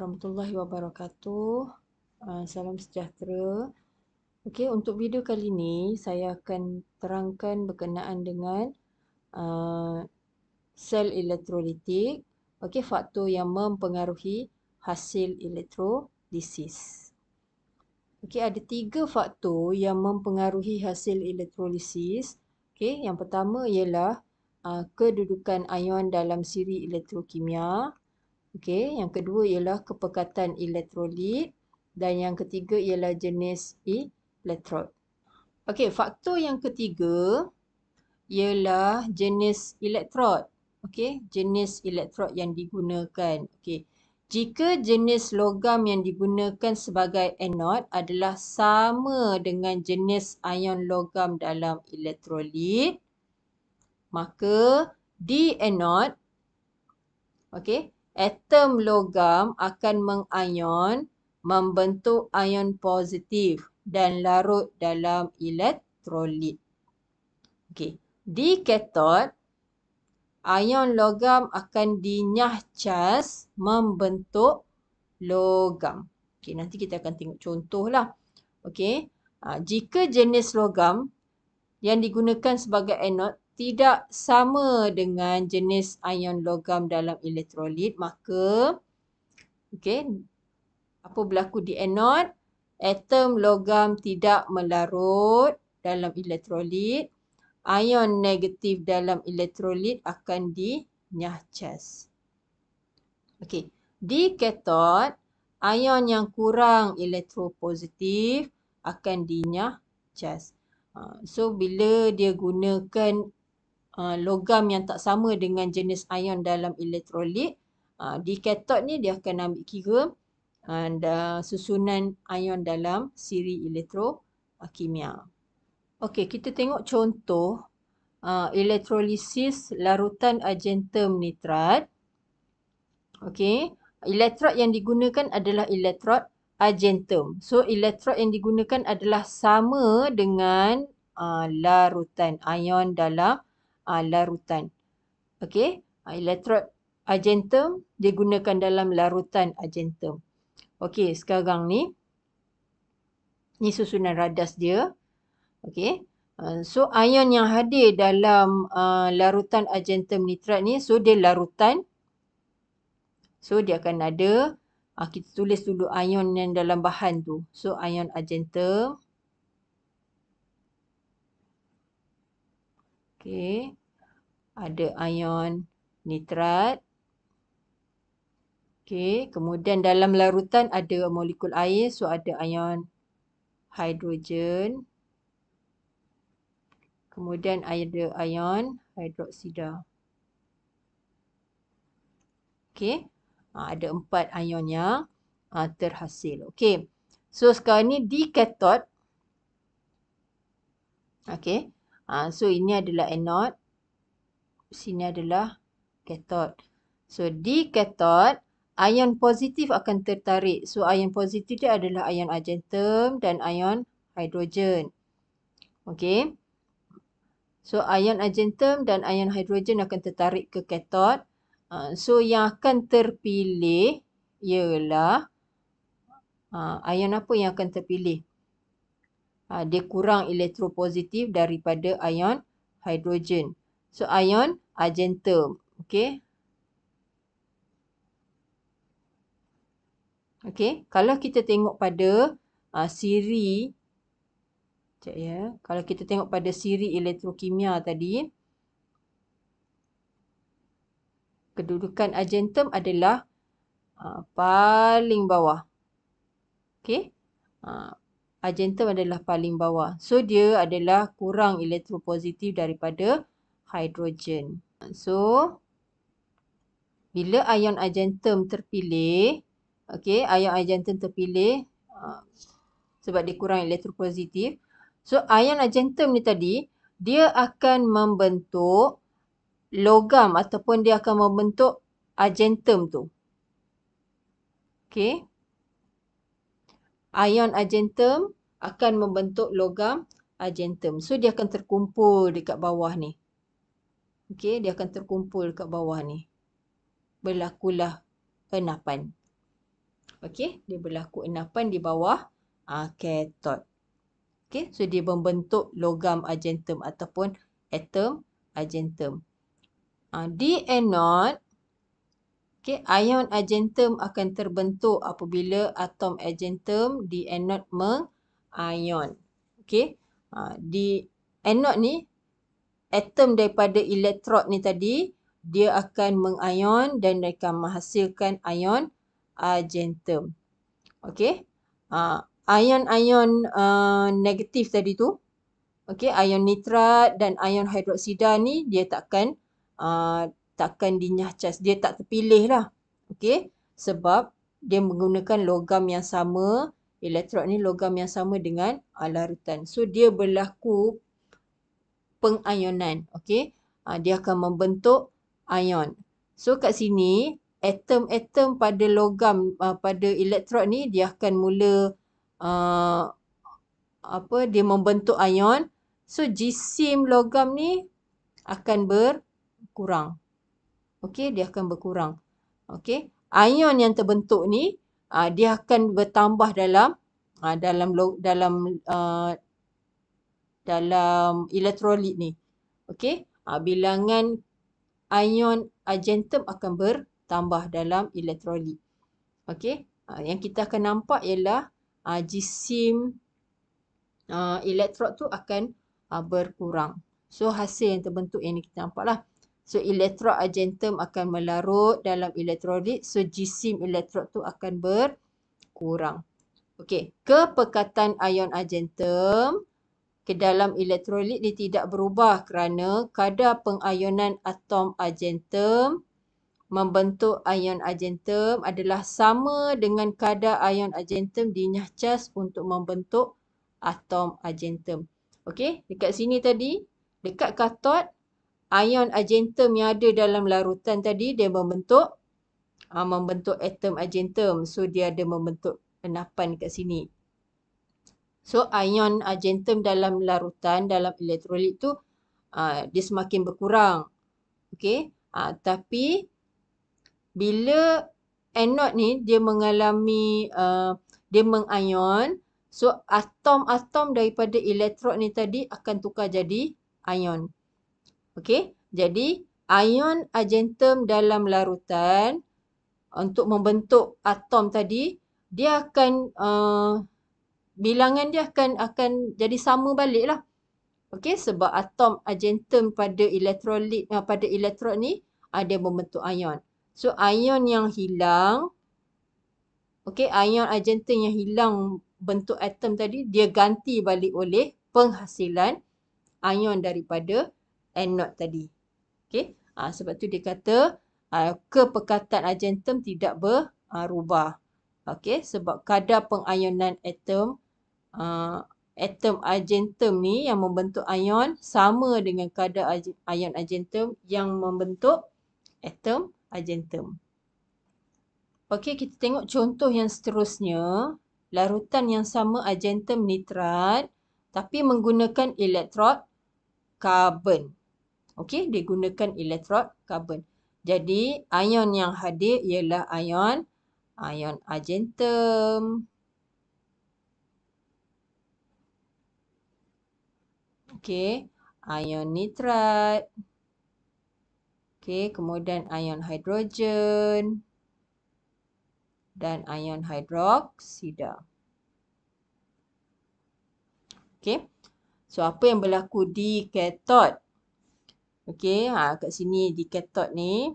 warahmatullahi wabarakatuh. Salam sejahtera. Okey, untuk video kali ini saya akan terangkan berkenaan dengan sel elektrolitik. Okey, faktor yang mempengaruhi hasil elektrolisis. Okey, ada 3 faktor yang mempengaruhi hasil elektrolisis. Okey, yang pertama ialah kedudukan ion dalam siri elektrokimia. Okey, yang kedua ialah kepekatan elektrolit dan yang ketiga ialah jenis elektrod. Okey, faktor yang ketiga ialah jenis elektrod. Okey, jenis elektrod yang digunakan. Okey, jika jenis logam yang digunakan sebagai anod adalah sama dengan jenis ion logam dalam elektrolit, maka di anod, okey, atom logam akan mengion membentuk ion positif dan larut dalam elektrolit. Okey, di katod, ion logam akan dinyah cas membentuk logam. Okey, nanti kita akan tengok contohlah. Okey, jika jenis logam yang digunakan sebagai anod tidak sama dengan jenis ion logam dalam elektrolit, maka apa berlaku di anod? Atom logam tidak melarut dalam elektrolit. Ion negatif dalam elektrolit akan dinyah cas. Okey, di katod, ion yang kurang elektropositif akan dinyah cas. So, bila dia gunakan logam yang tak sama dengan jenis ion dalam elektrolit, di katod ni dia akan ambil kira susunan ion dalam siri elektrokimia. Okey, kita tengok contoh elektrolisis larutan argentum nitrat. Okey, elektrod yang digunakan adalah elektrod argentum. So, elektrod yang digunakan adalah sama dengan larutan, ion dalam larutan. Okey, elektrod argentum digunakan dalam larutan argentum. Okey, sekarang ni susunan radas dia. Okey, so ion yang hadir dalam larutan argentum nitrat ni, so dia larutan. So dia akan ada, kita tulis dulu ion yang dalam bahan tu. So ion argentum. Okey, ada ion nitrat. Okey, kemudian dalam larutan ada molekul air, so ada ion hidrogen. Kemudian ada ion hidroksida. Okey, ada 4 ion yang terhasil. Okey, so sekarang ni di katod. Okey, so ini adalah anod. Sini adalah katod. So di katod, ion positif akan tertarik. So ion positif dia adalah ion argentum dan ion hidrogen. Okey. So ion argentum dan ion hidrogen akan tertarik ke katod. So yang akan terpilih ialah ion apa yang akan terpilih? Dia kurang elektropositif daripada ion hidrogen. So ion argentum. Okey. Okey, kalau kita tengok pada siri, sekejap ya. Kalau kita tengok pada siri elektrokimia tadi, kedudukan argentum adalah paling bawah. Okey, argentum adalah paling bawah. So dia adalah kurang elektropositif daripada hidrogen. So bila ion argentum terpilih, okey, ion argentum terpilih sebab dia kurang elektropositif. So ion argentum ni tadi, dia akan membentuk logam ataupun dia akan membentuk argentum tu. Okey. Ion argentum akan membentuk logam argentum. So dia akan terkumpul dekat bawah ni. Okey, dia akan terkumpul dekat bawah ni. Berlakulah enapan. Okey, dia berlaku enapan di bawah katod. Okey, so dia membentuk logam argentum ataupun atom argentum. Di anode, okey, ion argentum akan terbentuk apabila atom argentum di anode mengion. Okey, di anode ni atom daripada elektrod ni tadi dia akan mengion dan akan menghasilkan ion argentum. Okey. Ion-ion negatif tadi tu, okey, ion nitrat dan ion hidroksida ni dia takkan dinyahcas, dia tak terpilih lah. Okey, sebab dia menggunakan logam yang sama, elektrod ni logam yang sama dengan larutan. So dia berlaku pengionan, okey. Dia akan membentuk ion. So kat sini atom-atom pada logam pada elektrod ni dia akan mula uh, dia membentuk ion. So jisim logam ni akan berkurang. Okey, dia akan berkurang. Okey. Ion yang terbentuk ni dia akan bertambah dalam elektrolit ni. Okey. Bilangan ion argentum akan bertambah dalam elektrolit. Okey. Yang kita akan nampak ialah jisim elektrod tu akan berkurang. So hasil yang terbentuk yang ni kita nampak lah. So elektrod argentum akan melarut dalam elektrolit. So jisim elektrod tu akan berkurang. Okey, kepekatan ion argentum ke dalam elektrolit ni tidak berubah kerana kadar pengionan atom argentum membentuk ion argentum adalah sama dengan kadar ion argentum dinyahcas untuk membentuk atom argentum. Okey, dekat sini tadi, dekat katod, ion argentum yang ada dalam larutan tadi dia membentuk atom argentum. So dia ada membentuk enapan dekat sini. So ion argentum dalam larutan, dalam elektrolit tu dia semakin berkurang. Okey, tapi bila anode ni dia mengalami dia mengion, so atom-atom daripada elektrod ni tadi akan tukar jadi ion. Okey, jadi ion argentum dalam larutan untuk membentuk atom tadi dia akan bilangan dia akan jadi sama balik lah. Okey, sebab atom argentum pada elektrod ni dia membentuk ion. So ion yang hilang, okey, ion argentum yang hilang bentuk atom tadi dia ganti balik oleh penghasilan ion daripada anode tadi. Okey, sebab tu dia kata kepekatan argentum tidak berubah. Okey, sebab kadar pengionan atom argentum ni yang membentuk ion sama dengan kadar ion argentum yang membentuk atom argentum. Okey, kita tengok contoh yang seterusnya. Larutan yang sama argentum nitrat tapi menggunakan elektrod karbon. Okey, dia gunakan elektrod karbon. Jadi, ion yang hadir ialah ion argentum. Okey, ion nitrat. Okey, kemudian ion hidrogen dan ion hidroksida. Okey. So apa yang berlaku di katod? Okey, kat sini di katod ni.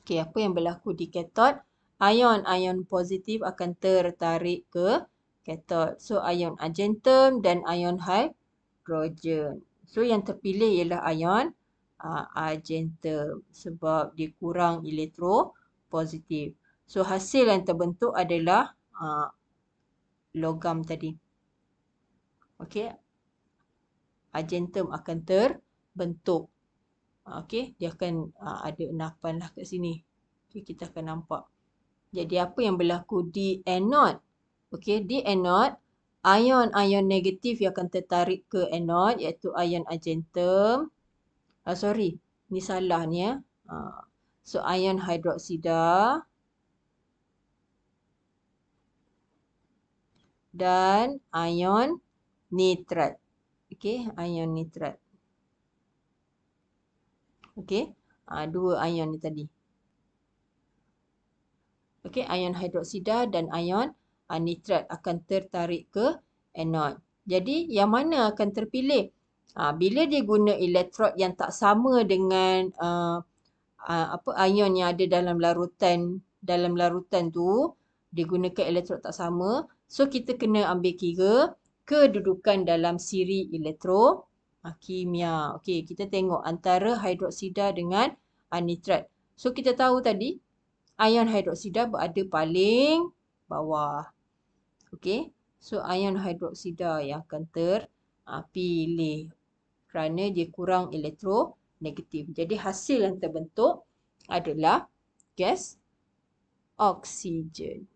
Okey, apa yang berlaku di katod? Ion-ion positif akan tertarik ke katod. So ion argentum dan ion hidrogen. So yang terpilih ialah ion argentum sebab dia kurang elektropositif. So hasil yang terbentuk adalah logam tadi. Okey. Argentum akan terbentuk. Okey, dia akan ada enapan lah kat sini. Okey, kita akan nampak. Jadi apa yang berlaku di anode? Okey, di anode ion-ion negatif yang akan tertarik ke anode iaitu ion argentum. Sorry, ni salah ni ya. So ion hidroksida dan ion nitrat. Okey, ion nitrat. Okey, dua ion ni tadi. Okey, ion hidroksida dan ion nitrat akan tertarik ke anod. Jadi, yang mana akan terpilih? Bila dia guna elektrod yang tak sama dengan ion yang ada dalam larutan tu, dia gunakan elektrod tak sama. So, kita kena ambil kira kedudukan dalam siri kimia. Okey, kita tengok antara hidroksida dengan nitrat. So, kita tahu tadi, ion hidroksida berada paling bawah. Okey, so ion hidroksida yang akan terpilih kerana dia kurang elektronegatif. Jadi hasil yang terbentuk adalah gas oksigen.